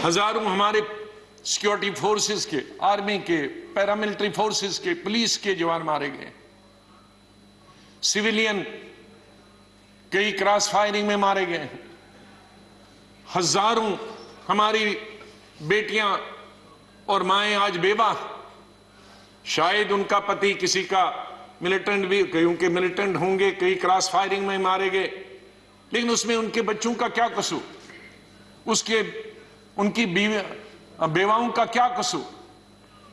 हजारों हमारे security forces के, आर्मी के, पैरामिलिट्री फोर्सेस के, पुलिस के जवान मारे गए। सिविलियन कई क्रॉस फायरिंग में मारे गए। हजारों हमारी बेटियां और माएं आज बेवा, शायद उनका पति किसी का मिलिटेंट भी, कई के मिलिटेंट होंगे, कई क्रॉस फायरिंग में मारे गए, लेकिन उसमें उनके बच्चों का क्या कसूर, उसके उनकी बेवाओं का क्या कसूर,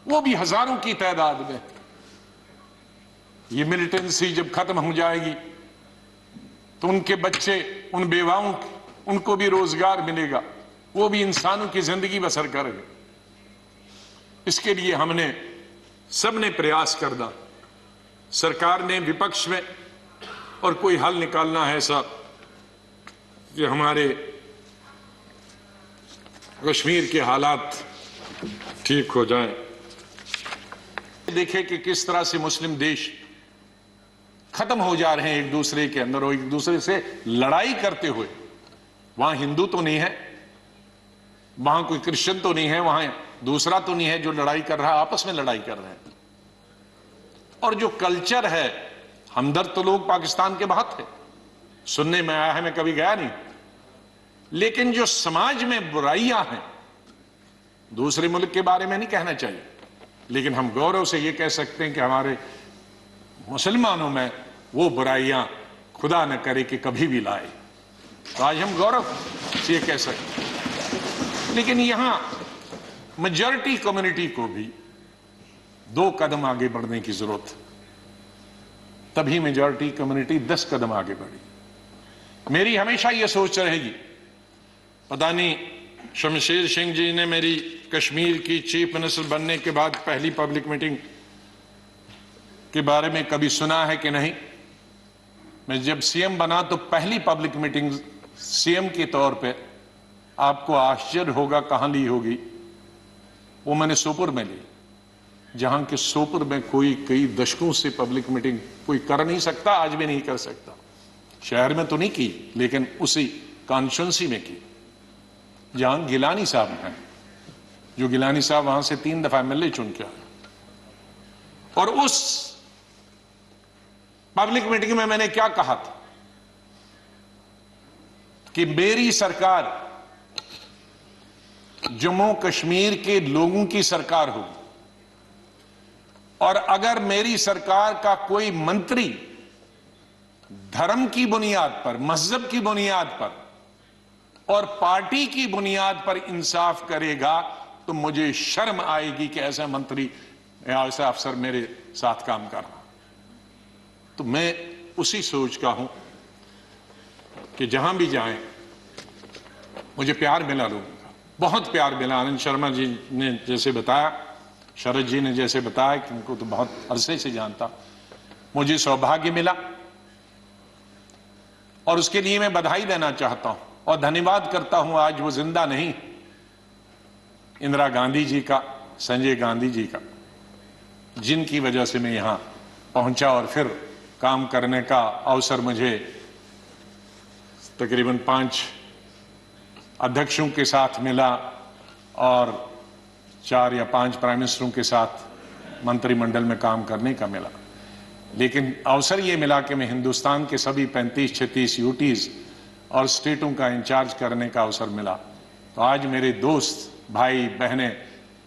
वो भी हजारों की तादाद में। ये मिलिटेंसी जब खत्म हो जाएगी तो उनके बच्चे, उन बेवाओं, उनको भी रोजगार मिलेगा, वो भी इंसानों की जिंदगी बसर करेंगे। इसके लिए हमने सबने प्रयास करना, सरकार ने, विपक्ष में, और कोई हल निकालना है ऐसा कि हमारे कश्मीर के हालात ठीक हो जाएं। देखें कि किस तरह से मुस्लिम देश खत्म हो जा रहे हैं एक दूसरे के अंदर और एक दूसरे से लड़ाई करते हुए। वहां हिंदू तो नहीं है, वहां कोई क्रिश्चियन तो नहीं है, वहां दूसरा तो नहीं है जो लड़ाई कर रहा, आपस में लड़ाई कर रहे हैं। और जो कल्चर है, हमदर्द तो लोग पाकिस्तान के बहुत थे, सुनने में आया है, मैं कभी गया नहीं, लेकिन जो समाज में बुराइयां हैं, दूसरे मुल्क के बारे में नहीं कहना चाहिए, लेकिन हम गौरव से ये कह सकते हैं कि हमारे मुसलमानों में वो बुराइयां खुदा न करे कि कभी भी लाए, तो आज हम गौरव से ये कह सकते हैं। लेकिन यहां मेजॉरिटी कम्युनिटी को भी 2 कदम आगे बढ़ने की जरूरत है, तभी मेजॉरिटी कम्युनिटी 10 कदम आगे बढ़ी। मेरी हमेशा यह सोच रहेगी, पता नहीं शमशेर सिंह जी ने मेरी कश्मीर की चीफ मिनिस्टर बनने के बाद पहली पब्लिक मीटिंग के बारे में कभी सुना है कि नहीं। मैं जब सीएम बना तो पहली पब्लिक मीटिंग सीएम के तौर पे, आपको आश्चर्य होगा कहां ली होगी, वो मैंने सोपुर में ली, जहां के सोपुर में कोई कई दशकों से पब्लिक मीटिंग कोई कर नहीं सकता, आज भी नहीं कर सकता। शहर में तो नहीं की, लेकिन उसी कॉन्स्टिट्यूंसी में की जहां गिलानी साहब हैं, जो गिलानी साहब वहां से 3 दफा एमएलए चुन के आए। और उस पब्लिक मीटिंग में मैंने क्या कहा था कि मेरी सरकार जम्मू कश्मीर के लोगों की सरकार होगी, और अगर मेरी सरकार का कोई मंत्री धर्म की बुनियाद पर, मजहब की बुनियाद पर और पार्टी की बुनियाद पर इंसाफ करेगा तो मुझे शर्म आएगी कि ऐसा मंत्री या ऐसा अफसर मेरे साथ काम कर रहा। तो मैं उसी सोच का हूं कि जहां भी जाएं मुझे प्यार मिला लोगों का, बहुत प्यार मिला। आनंद शर्मा जी ने जैसे बताया, शरद जी ने जैसे बताया कि उनको तो बहुत अरसे से जानता, मुझे सौभाग्य मिला और उसके लिए मैं बधाई देना चाहता हूं और धन्यवाद करता हूं। आज वो जिंदा नहीं, इंदिरा गांधी जी का, संजय गांधी जी का, जिनकी वजह से मैं यहां पहुंचा और फिर काम करने का अवसर मुझे तकरीबन 5 अध्यक्षों के साथ मिला और 4 या 5 प्राइम मिनिस्टरों के साथ मंत्रिमंडल में काम करने का मिला। लेकिन अवसर यह मिला कि मैं हिंदुस्तान के सभी 35-36 यूटीज और स्टेटों का इंचार्ज करने का अवसर मिला। तो आज मेरे दोस्त, भाई, बहनें,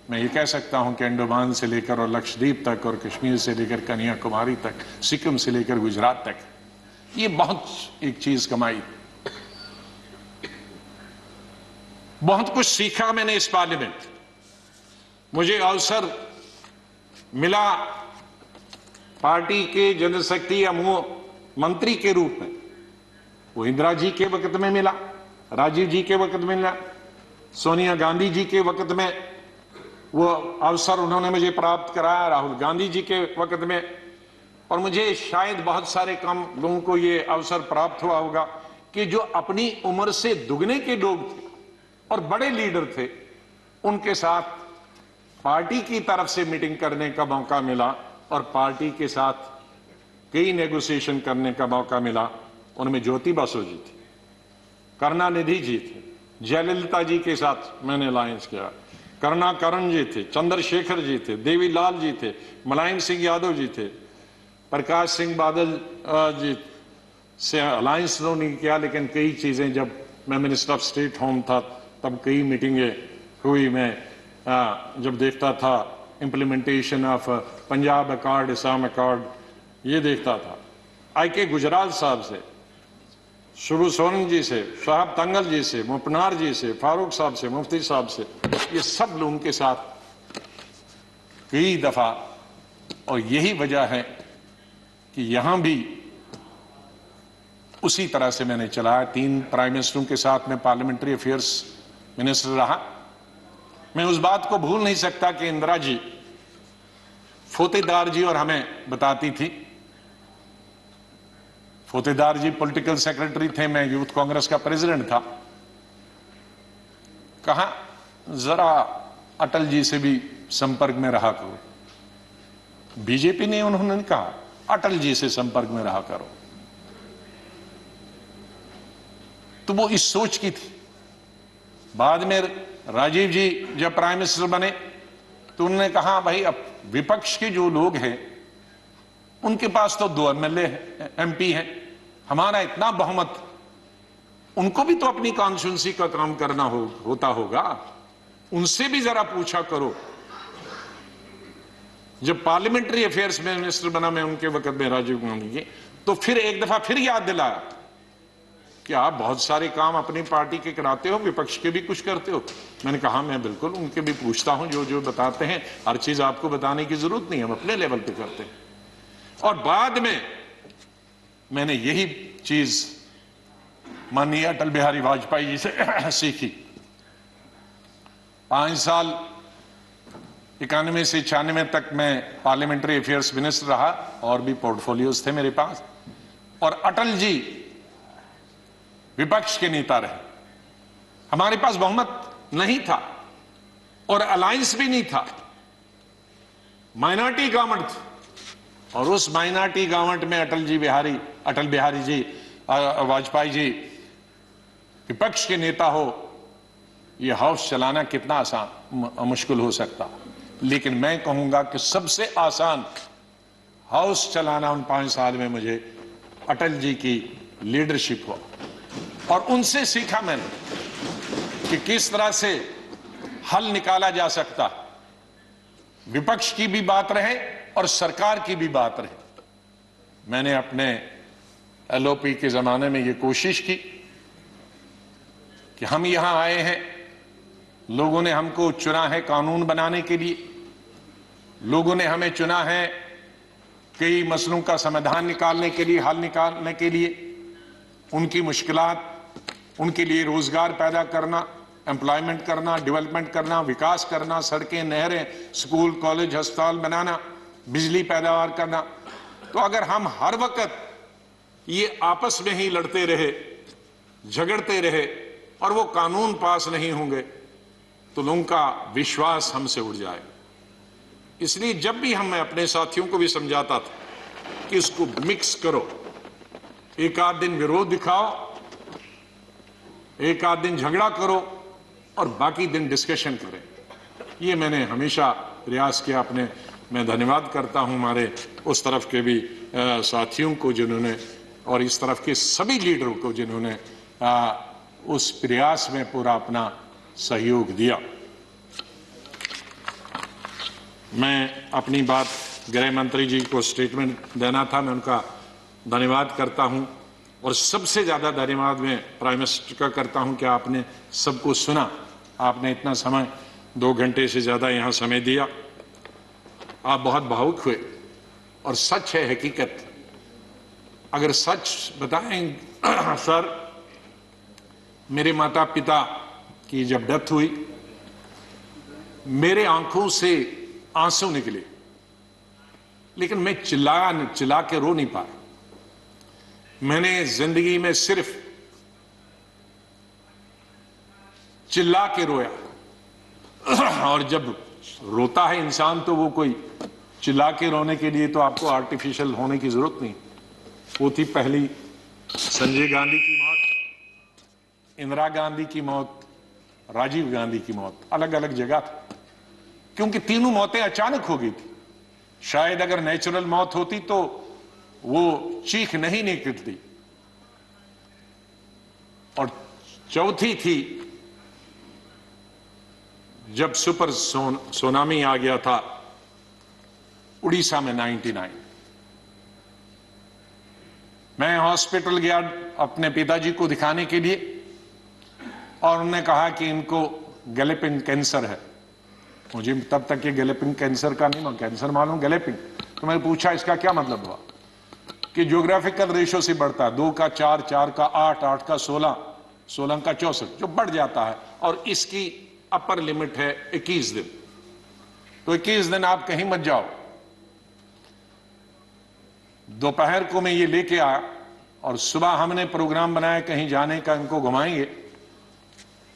मैं ये कह सकता हूं कि अंडमान से लेकर और लक्षद्वीप तक और कश्मीर से लेकर कन्याकुमारी तक, सिक्किम से लेकर गुजरात तक, ये बहुत एक चीज कमाई, बहुत कुछ सीखा मैंने इस पार्लियामेंट। मुझे अवसर मिला पार्टी के जनशक्ति या मंत्री के रूप में, वो इंदिरा जी के वक्त में मिला, राजीव जी के वक्त में मिला, सोनिया गांधी जी के वक्त में वो अवसर उन्होंने मुझे प्राप्त कराया, राहुल गांधी जी के वक्त में, और मुझे शायद बहुत सारे कम लोगों को ये अवसर प्राप्त हुआ होगा कि जो अपनी उम्र से दुगने के लोग थे और बड़े लीडर थे, उनके साथ पार्टी की तरफ से मीटिंग करने का मौका मिला और पार्टी के साथ कई नेगोशिएशन करने का मौका मिला। उनमें ज्योति बसु जी थी, करुणानिधि जी थे, जयललिता जी के साथ मैंने अलायंस किया, करुणाकरण जी थे, चंद्रशेखर जी थे, देवीलाल जी थे, मुलायम सिंह यादव जी थे, प्रकाश सिंह बादल जी से अलायंस तो नहीं किया, लेकिन कई चीजें, जब मैं मिनिस्टर ऑफ स्टेट होम था तब कई मीटिंगें हुई। मैं जब देखता था implementation of Punjab accord, Assam accord, ये देखता था। IK गुजराल साहब से, शुभू सोरेन जी से, साहब तंगल जी से, मुपनार जी से, फारूक साहब से, मुफ्ती साहब से, ये सब लोगों के साथ कई दफा। और यही वजह है कि यहां भी उसी तरह से मैंने चलाया। 3 प्राइम मिनिस्टरों के साथ मैं पार्लियामेंट्री अफेयर्स मिनिस्टर रहा। मैं उस बात को भूल नहीं सकता कि इंदिरा जी फोतेदार जी और हमें बताती थी। फोतेदार जी पॉलिटिकल सेक्रेटरी थे, मैं यूथ कांग्रेस का प्रेसिडेंट था। कहा जरा अटल जी से भी संपर्क में रहा करो। बीजेपी ने, उन्होंने कहा अटल जी से संपर्क में रहा करो। तो वो इस सोच की थी। बाद में राजीव जी जब प्राइम मिनिस्टर बने तो उन्होंने कहा भाई अब विपक्ष के जो लोग हैं उनके पास तो 2 MLA MP हैं, हमारा इतना बहुमत, उनको भी तो अपनी कॉन्स्टिट्यूंसी का काम करना होता होगा, उनसे भी जरा पूछा करो। जब पार्लियामेंट्री अफेयर्स में मिनिस्टर बना मैं उनके वक्त में राजीव गांधी के, तो फिर एक दफा फिर याद दिलाया कि आप बहुत सारे काम अपनी पार्टी के कराते हो, विपक्ष के भी कुछ करते हो। मैंने कहा मैं बिल्कुल उनके भी पूछता हूं, जो जो बताते हैं, हर चीज आपको बताने की जरूरत नहीं, हम अपने लेवल पे करते हैं। और बाद में मैंने यही चीज माननीय अटल बिहारी वाजपेयी जी से सीखी। 5 साल 91 से 96 तक मैं पार्लियामेंट्री अफेयर्स मिनिस्टर रहा, और भी पोर्टफोलियोज थे मेरे पास। और अटल जी विपक्ष के नेता रहे, हमारे पास बहुमत नहीं था और अलायंस भी नहीं था, माइनॉरिटी गवर्नमेंट थी। और उस माइनॉरिटी गवर्नमेंट में अटल बिहारी जी वाजपेयी जी विपक्ष के नेता हो, यह हाउस चलाना कितना आसान मुश्किल हो सकता। लेकिन मैं कहूंगा कि सबसे आसान हाउस चलाना उन 5 साल में मुझे अटल जी की लीडरशिप हो, और उनसे सीखा मैंने कि किस तरह से हल निकाला जा सकता, विपक्ष की भी बात रहे और सरकार की भी बात रहे। मैंने अपने LOP के जमाने में यह कोशिश की कि हम यहां आए हैं, लोगों ने हमको चुना है कानून बनाने के लिए, लोगों ने हमें चुना है कई मसलों का समाधान निकालने के लिए, हल निकालने के लिए, उनकी मुश्किलात, उनके लिए रोजगार पैदा करना, एम्प्लॉयमेंट करना, डेवलपमेंट करना, विकास करना, सड़कें, नहरें, स्कूल, कॉलेज, अस्पताल बनाना, बिजली पैदावार करना। तो अगर हम हर वक्त ये आपस में ही लड़ते रहे, झगड़ते रहे और वो कानून पास नहीं होंगे तो लोगों का विश्वास हमसे उड़ जाए। इसलिए जब भी मैं अपने साथियों को भी समझाता था कि इसको मिक्स करो, एक आध दिन विरोध दिखाओ, एक आध दिन झगड़ा करो और बाकी दिन डिस्कशन करें। ये मैंने हमेशा प्रयास किया अपने। मैं धन्यवाद करता हूं हमारे उस तरफ के भी साथियों को जिन्होंने, और इस तरफ के सभी लीडरों को जिन्होंने उस प्रयास में पूरा अपना सहयोग दिया। मैं अपनी बात गृह मंत्री जी को स्टेटमेंट देना था, मैं उनका धन्यवाद करता हूं, और सबसे ज्यादा धन्यवाद मैं प्राइम मिनिस्टर का करता हूं कि आपने सबको सुना, आपने इतना समय 2 घंटे से ज्यादा यहां समय दिया। आप बहुत भावुक हुए और सच है, हकीकत। अगर सच बताएं सर, मेरे माता पिता की जब डेथ हुई मेरे आंखों से आंसू निकले, लेकिन मैं चिल्ला के रो नहीं पाया। मैंने जिंदगी में सिर्फ चिल्ला के रोया। और जब रोता है इंसान तो वो कोई चिल्ला के रोने के लिए तो आपको आर्टिफिशियल होने की जरूरत नहीं। वो थी पहली संजय गांधी की मौत, इंदिरा गांधी की मौत, राजीव गांधी की मौत अलग अलग जगह थी, क्योंकि तीनों मौतें अचानक हो गई थी। शायद अगर नेचुरल मौत होती तो वो चीख नहीं निकलती। और चौथी थी जब सुपर सुनामी आ गया था उड़ीसा में 99। मैं हॉस्पिटल गया अपने पिताजी को दिखाने के लिए और उन्होंने कहा कि इनको गैलेपिन कैंसर है। मुझे तब तक ये गैलेपिन कैंसर का नहीं, कैंसर मालूम, गैलेपिन। तो मैंने पूछा इसका क्या मतलब हुआ कि ज्योग्राफिकल रेशो से बढ़ता है, 2 का 4, 4 का 8, 8 का 16, 16 का 64, जो बढ़ जाता है। और इसकी अपर लिमिट है 21 दिन। तो 21 दिन आप कहीं मत जाओ। दोपहर को मैं ये लेके आया और सुबह हमने प्रोग्राम बनाया कहीं जाने का, इनको घुमाएंगे।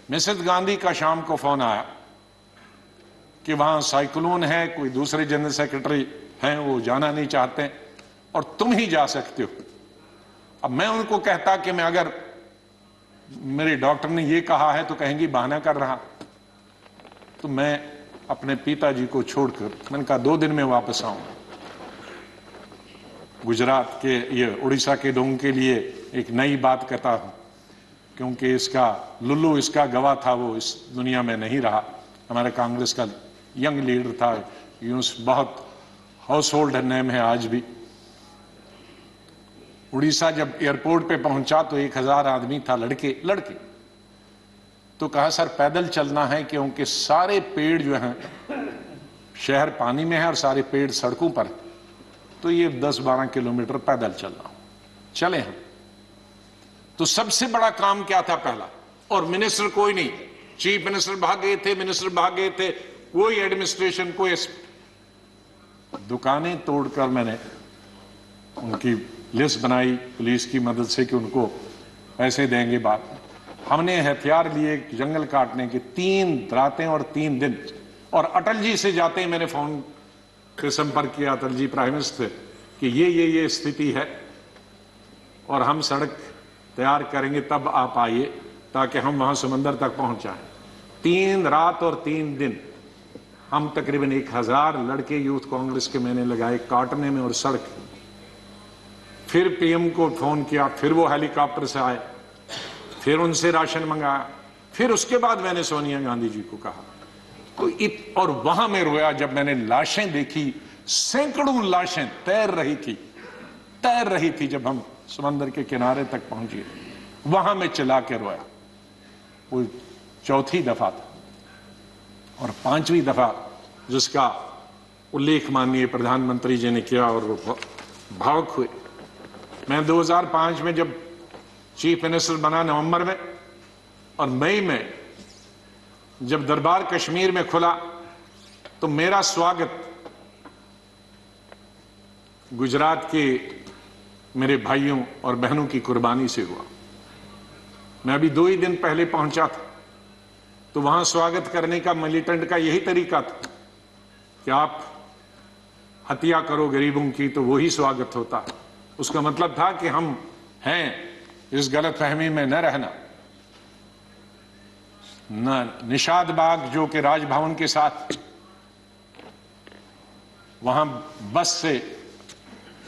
मिसेस गांधी का शाम को फोन आया कि वहां साइक्लोन है, कोई दूसरे जनरल सेक्रेटरी हैं वो जाना नहीं चाहते और तुम ही जा सकते हो। अब मैं उनको कहता कि मैं, अगर मेरे डॉक्टर ने ये कहा है तो कहेंगी बहाना कर रहा। तो मैं अपने पिताजी को छोड़कर, मैंने कहा 2 दिन में वापस आऊंगा। गुजरात के, ये उड़ीसा के लोगों के लिए एक नई बात कहता हूं, क्योंकि इसका लुल्लू, इसका गवाह था, वो इस दुनिया में नहीं रहा। हमारे कांग्रेस का यंग लीडर था, यूं बहुत हाउस होल्ड नेम है आज भी। उड़ीसा जब एयरपोर्ट पे पहुंचा तो 1000 आदमी था, लड़के। तो कहा सर पैदल चलना है, क्योंकि सारे पेड़ जो हैं, शहर पानी में है और सारे पेड़ सड़कों पर, तो ये 10-12 किलोमीटर पैदल चलना। चले हम। तो सबसे बड़ा काम क्या था पहला, और मिनिस्टर कोई नहीं, चीफ मिनिस्टर भाग गए थे, मिनिस्टर भाग गए थे, कोई एडमिनिस्ट्रेशन, कोई। दुकानें तोड़कर मैंने उनकी लिस्ट बनाई पुलिस की मदद से कि उनको पैसे देंगे बाद। हमने हथियार लिए जंगल काटने के, 3 रातें और 3 दिन। और अटल जी से जाते ही मैंने फोन पे संपर्क किया, अटल जी प्राइम मिनिस्टर, कि ये स्थिति है और हम सड़क तैयार करेंगे, तब आप आइए ताकि हम वहां समंदर तक पहुंच जाएं। 3 रात और 3 दिन हम तकरीबन 1000 लड़के यूथ कांग्रेस के मैंने लगाए काटने में और सड़क। फिर पीएम को फोन किया, फिर वो हेलीकॉप्टर से आए, फिर उनसे राशन मंगाया, फिर उसके बाद मैंने सोनिया गांधी जी को कहा। तो और वहां मैं रोया जब मैंने लाशें देखी, सैकड़ों लाशें तैर रही थी जब हम समंदर के किनारे तक पहुंचे, वहां मैं चिल्ला के रोया। वो 4थी दफा था। और 5वीं दफा जिसका उल्लेख माननीय प्रधानमंत्री जी ने किया और वो भावुक हुए। मैं 2005 में जब चीफ मिनिस्टर बना नवंबर में, और मई में जब दरबार कश्मीर में खुला, तो मेरा स्वागत गुजरात के मेरे भाइयों और बहनों की कुर्बानी से हुआ। मैं अभी 2 ही दिन पहले पहुंचा था, तो वहां स्वागत करने का मिलिटेंट का यही तरीका था कि आप हत्या करो गरीबों की तो वही स्वागत होता। उसका मतलब था कि हम हैं, इस गलतफहमी में न रहना। निषाद बाग जो कि राजभवन के साथ, वहां बस से,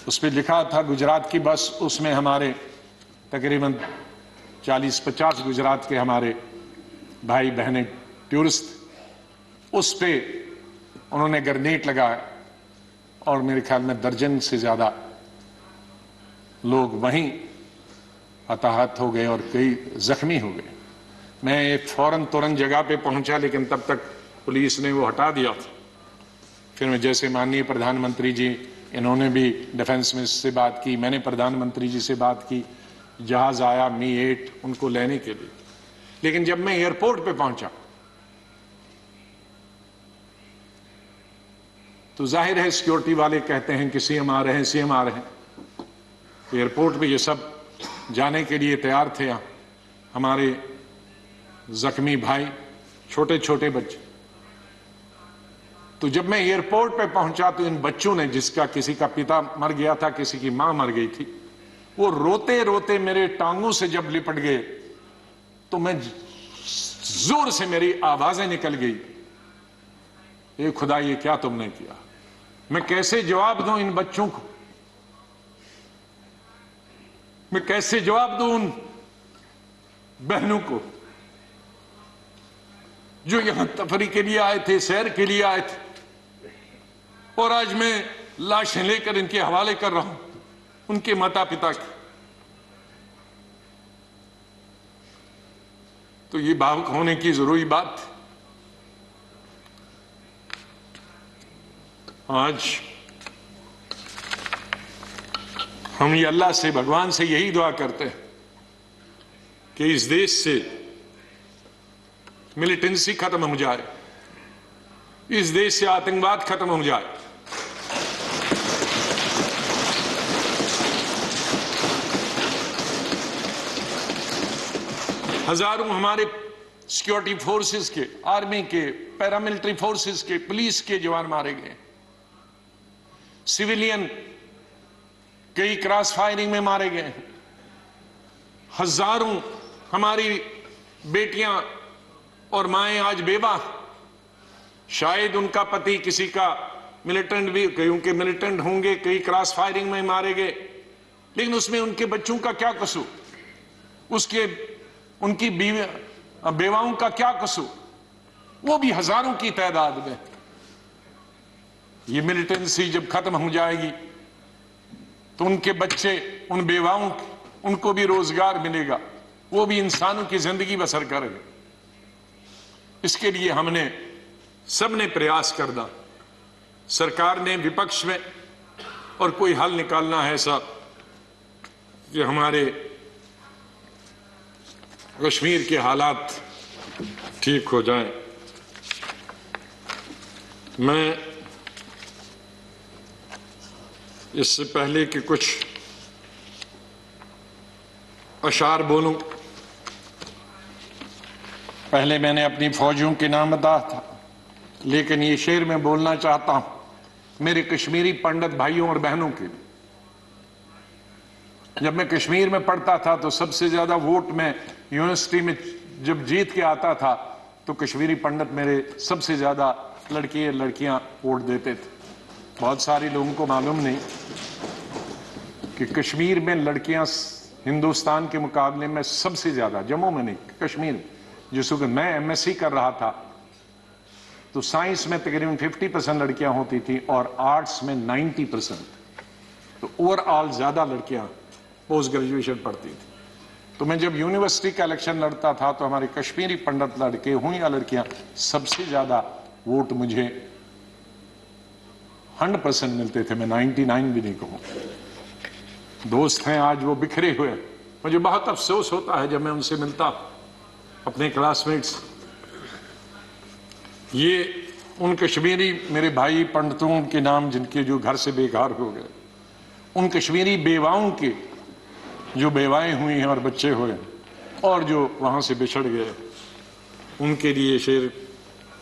उस पर लिखा था गुजरात की बस, उसमें हमारे तकरीबन 40-50 गुजरात के हमारे भाई बहनें टूरिस्ट, उस पे उन्होंने ग्रेनेड लगाया और मेरे ख्याल में दर्जन से ज्यादा लोग वहीं हताहत हो गए और कई जख्मी हो गए। मैं एक फौरन तुरंत जगह पे पहुंचा, लेकिन तब तक पुलिस ने वो हटा दिया था। फिर मैं, जैसे माननीय प्रधानमंत्री जी, इन्होंने भी डिफेंस मिनिस्टर से बात की, मैंने प्रधानमंत्री जी से बात की, जहाज आया मी-8 उनको लेने के लिए। लेकिन जब मैं एयरपोर्ट पे पहुंचा तो जाहिर है सिक्योरिटी वाले कहते हैं कि सीएम आ रहे हैं, सीएम आ रहे हैं। एयरपोर्ट पे ये सब जाने के लिए तैयार थे। हमारे जख्मी भाई, छोटे छोटे बच्चे। तो जब मैं एयरपोर्ट पे पहुंचा तो इन बच्चों ने, जिसका किसी का पिता मर गया था, किसी की मां मर गई थी, वो रोते रोते मेरे टांगों से जब लिपट गए तो मैं जोर से मेरी आवाजें निकल गई, ए खुदा ये क्या तुमने किया। मैं कैसे जवाब दूं इन बच्चों को, मैं कैसे जवाब दूं उन बहनों को जो यहां तफरी के लिए आए थे, सैर के लिए आए थे, और आज मैं लाशें लेकर इनके हवाले कर रहा हूं उनके माता पिता के। तो ये भावुक होने की जरूरी बात है। आज हम ये अल्लाह से, भगवान से यही दुआ करते हैं कि इस देश से मिलिटेंसी खत्म हो जाए, इस देश से आतंकवाद खत्म हो जाए। हजारों हमारे सिक्योरिटी फोर्सेस के, आर्मी के, पैरामिलिट्री फोर्सेस के, पुलिस के जवान मारे गए, सिविलियन कई क्रॉस फायरिंग में मारे गए, हजारों हमारी बेटियां और माएं आज बेवा, शायद उनका पति किसी का मिलिटेंट भी, कईयों के मिलिटेंट होंगे, कई क्रॉस फायरिंग में मारे गए, लेकिन उसमें उनके बच्चों का क्या कसूर, उसके उनकी बेवाओं का क्या कसूर, वो भी हजारों की तादाद में। ये मिलिटेंसी जब खत्म हो जाएगी तो उनके बच्चे, उन बेवाओं, उनको भी रोजगार मिलेगा, वो भी इंसानों की जिंदगी बसर करेंगे। इसके लिए हमने सबने प्रयास करना, सरकार ने, विपक्ष में, और कोई हल निकालना है ऐसा कि हमारे कश्मीर के हालात ठीक हो जाएं। मैं इससे पहले कि कुछ अशार बोलूं, पहले मैंने अपनी फौजियों के नाम बताया था, लेकिन ये शेर मैं बोलना चाहता हूं मेरे कश्मीरी पंडित भाइयों और बहनों के। जब मैं कश्मीर में पढ़ता था तो सबसे ज्यादा वोट में यूनिवर्सिटी में जब जीत के आता था तो कश्मीरी पंडित मेरे सबसे ज्यादा लड़के और लड़कियां वोट देते थे। बहुत सारे लोगों को मालूम नहीं कि कश्मीर में लड़कियां हिंदुस्तान के मुकाबले में सबसे ज्यादा, जम्मू में नहीं, कश्मीर में, जिस वक्त मैं एमएससी कर रहा था तो साइंस में तकरीबन 50% लड़कियां होती थी और आर्ट्स में 90%। तो ओवरऑल ज्यादा लड़कियां पोस्ट ग्रेजुएशन पढ़ती थी। तो मैं जब यूनिवर्सिटी का इलेक्शन लड़ता था तो हमारे कश्मीरी पंडित लड़के हों या लड़कियां, सबसे ज्यादा वोट मुझे 100% मिलते थे। मैं 99 भी नहीं कहूं। दोस्त हैं आज वो बिखरे हुए, मुझे बहुत अफसोस होता है जब मैं उनसे मिलता, अपने क्लासमेट्स। ये उन कश्मीरी मेरे भाई पंडितों के नाम जिनके जो घर से बेघर हो गए, उन कश्मीरी बेवाओं के जो बेवाएं हुई हैं और बच्चे हुए और जो वहां से बिछड़ गए, उनके लिए शेर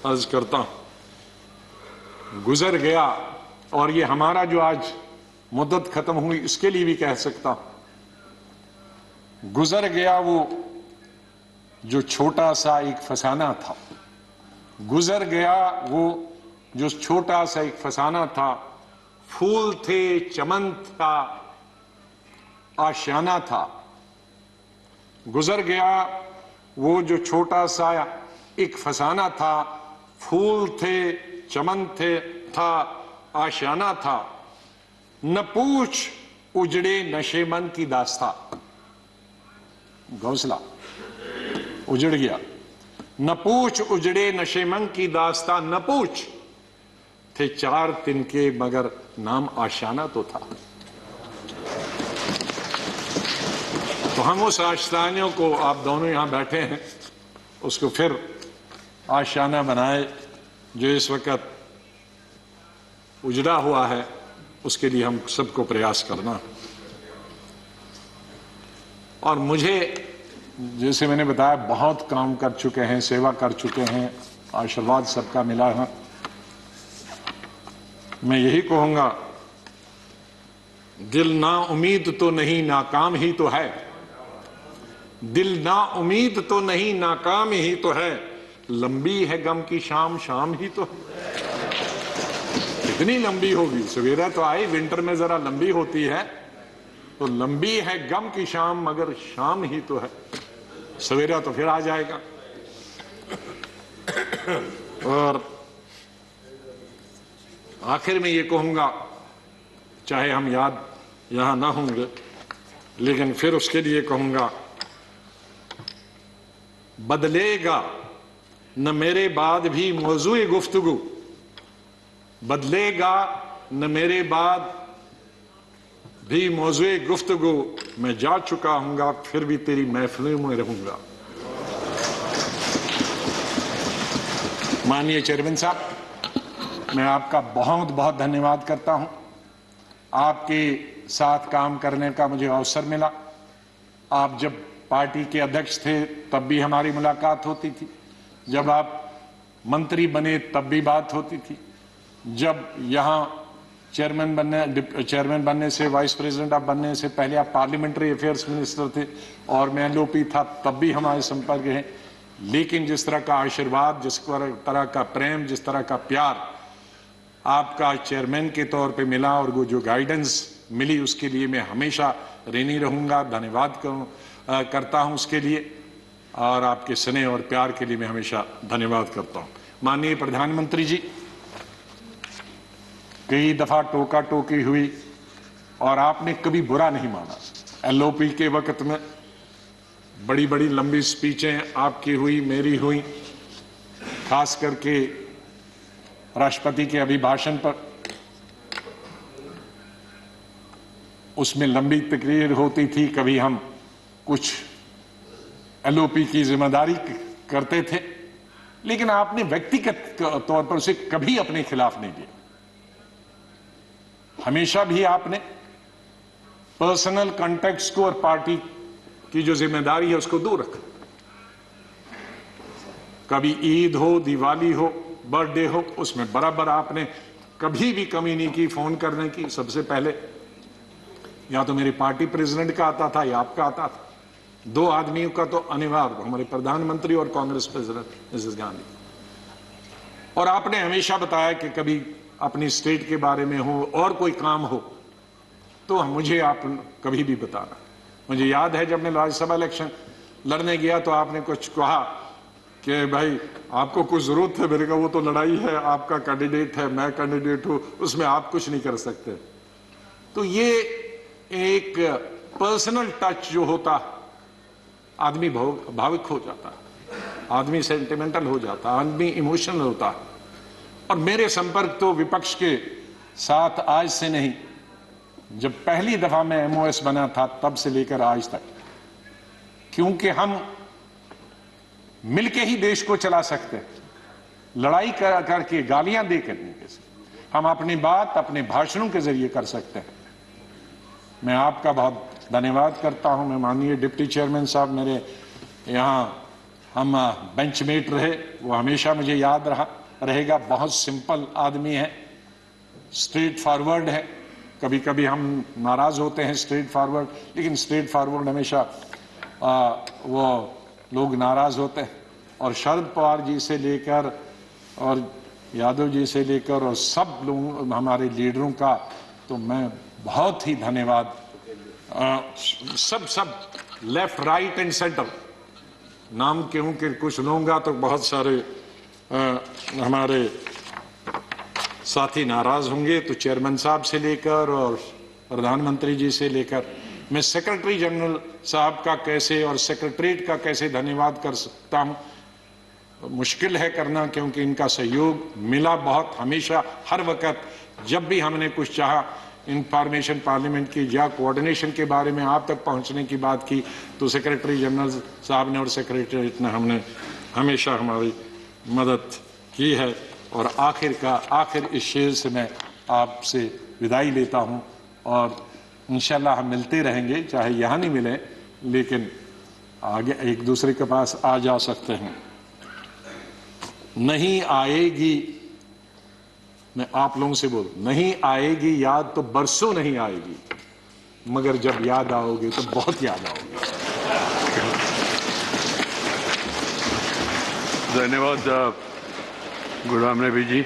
अर्ज करता हूं। गुजर गया, और ये हमारा जो आज मुद्दत खत्म हुई इसके लिए भी कह सकता हूं, गुजर गया वो जो छोटा सा एक फसाना था, गुजर गया वो जो छोटा सा एक फसाना था, फूल थे, चमन था, आशियाना था। गुजर गया वो जो छोटा सा एक फसाना था, फूल थे, चमन थे, था, आशियाना था। न पूछ उजड़े नशेमन की दास्ता, घोंसला उजड़ गया। न पूछ उजड़े नशेमन की दास्ता, न पूछ थे 4 तिनके मगर नाम आशियाना तो था। तो हम उस आशियाने को, आप दोनों यहां बैठे हैं, उसको फिर आशियाना बनाए जो इस वक्त उजड़ा हुआ है, उसके लिए हम सबको प्रयास करना। और मुझे, जैसे मैंने बताया, बहुत काम कर चुके हैं, सेवा कर चुके हैं, आशीर्वाद सबका मिला है। मैं यही कहूंगा, दिल ना उम्मीद तो नहीं, नाकाम ही तो है। दिल ना उम्मीद तो नहीं, नाकाम ही तो है, लंबी है गम की शाम, शाम ही तो है। कितनी लंबी होगी? सवेरा तो आई, विंटर में जरा लंबी होती है, तो लंबी है गम की शाम, मगर शाम ही तो है, सवेरा तो फिर आ जाएगा। और आखिर में ये कहूंगा, चाहे हम याद यहां ना होंगे, लेकिन फिर उसके लिए कहूंगा, बदलेगा न मेरे बाद भी मौजूए गुफ्तगू, बदलेगा न मेरे बाद भी मौजूए गुफ्तगू, मैं जा चुका हूंगा फिर भी तेरी महफिलों में रहूंगा। माननीय चेयरमैन साहब, मैं आपका बहुत बहुत धन्यवाद करता हूं। आपके साथ काम करने का मुझे अवसर मिला। आप जब पार्टी के अध्यक्ष थे तब भी हमारी मुलाकात होती थी, जब आप मंत्री बने तब भी बात होती थी, जब यहां चेयरमैन बनने से, वाइस प्रेसिडेंट आप बनने से पहले आप पार्लियामेंट्री अफेयर्स मिनिस्टर थे और मैं एलओपी था, तब भी हमारे संपर्क है। लेकिन जिस तरह का आशीर्वाद, जिस तरह का प्रेम, जिस तरह का प्यार आपका चेयरमैन के तौर पे मिला और वो जो गाइडेंस मिली, उसके लिए मैं हमेशा ऋणी रहूंगा, धन्यवाद करता हूं उसके लिए, और आपके स्नेह और प्यार के लिए मैं हमेशा धन्यवाद करता हूं। माननीय प्रधानमंत्री जी, कई दफा टोका टोकी हुई और आपने कभी बुरा नहीं माना। एलओपी के वक्त में बड़ी बड़ी लंबी स्पीचें आपकी हुई, मेरी हुई, खास करके राष्ट्रपति के अभिभाषण पर, उसमें लंबी तकरीर होती थी। कभी हम कुछ एलओपी की जिम्मेदारी करते थे, लेकिन आपने व्यक्तिगत तौर पर उसे कभी अपने खिलाफ नहीं लिया। हमेशा भी आपने पर्सनल कॉन्टेक्ट्स को और पार्टी की जो जिम्मेदारी है उसको दूर रखा। कभी ईद हो, दिवाली हो, बर्थडे हो, उसमें बराबर आपने कभी भी कमी नहीं की फोन करने की। सबसे पहले या तो मेरे पार्टी प्रेसिडेंट का आता था या आपका आता था। दो आदमियों का तो अनिवार्य, हमारे प्रधानमंत्री और कांग्रेस प्रेसिडेंट मिसेस गांधी। और आपने हमेशा बताया कि कभी अपनी स्टेट के बारे में हो और कोई काम हो तो मुझे आप कभी भी बताना। मुझे याद है जब मैं राज्यसभा इलेक्शन लड़ने गया तो आपने कुछ कहा कि भाई आपको कुछ जरूरत है। मेरे का वो तो लड़ाई है, आपका कैंडिडेट है, मैं कैंडिडेट हूं, उसमें आप कुछ नहीं कर सकते। तो ये एक पर्सनल टच जो होता, आदमी भावुक हो जाता, आदमी सेंटिमेंटल हो जाता, आदमी इमोशनल होता। और मेरे संपर्क तो विपक्ष के साथ आज से नहीं, जब पहली दफा मैं एमओएस बना था तब से लेकर आज तक, क्योंकि हम मिलके ही देश को चला सकते हैं। लड़ाई करके, गालियां देकर नहीं, हम अपनी बात अपने भाषणों के जरिए कर सकते हैं। मैं आपका बहुत धन्यवाद करता हूं। मैं माननीय डिप्टी चेयरमैन साहब, मेरे यहां हम बेंचमेट रहे, वो हमेशा मुझे याद रहेगा। बहुत सिंपल आदमी है, स्ट्रेट फॉरवर्ड है। कभी कभी हम नाराज होते हैं स्ट्रेट फॉरवर्ड, लेकिन स्ट्रेट फॉरवर्ड हमेशा वो लोग नाराज होते हैं। और शरद पवार जी से लेकर और यादव जी से लेकर और सब लोग हमारे लीडरों का तो मैं बहुत ही धन्यवाद, सब लेफ्ट राइट एंड सेंटर, नाम क्यों कि कुछ लूंगा तो बहुत सारे हमारे साथी नाराज होंगे। तो चेयरमैन साहब से लेकर और प्रधानमंत्री जी से लेकर, मैं सेक्रेटरी जनरल साहब का कैसे और सेक्रेटरीट का कैसे धन्यवाद कर सकता हूं, मुश्किल है करना, क्योंकि इनका सहयोग मिला बहुत। हमेशा हर वक्त जब भी हमने कुछ चाहा, इंफॉर्मेशन पार्लियामेंट की या कोऑर्डिनेशन के बारे में आप तक पहुंचने की बात की, तो सेक्रेटरी जनरल साहब ने और सेक्रेटरीट ने हमने हमेशा हमारी मदद की है। और आखिर इस शेर से मैं आपसे विदाई लेता हूं, और इंशाल्लाह हम मिलते रहेंगे, चाहे यहां नहीं मिले लेकिन आगे एक दूसरे के पास आ जा सकते हैं। नहीं आएगी, मैं आप लोगों से बोल, नहीं आएगी याद तो बरसों नहीं आएगी, मगर जब याद आओगे तो बहुत याद आओगे। धन्यवाद गुलाम नबी जी।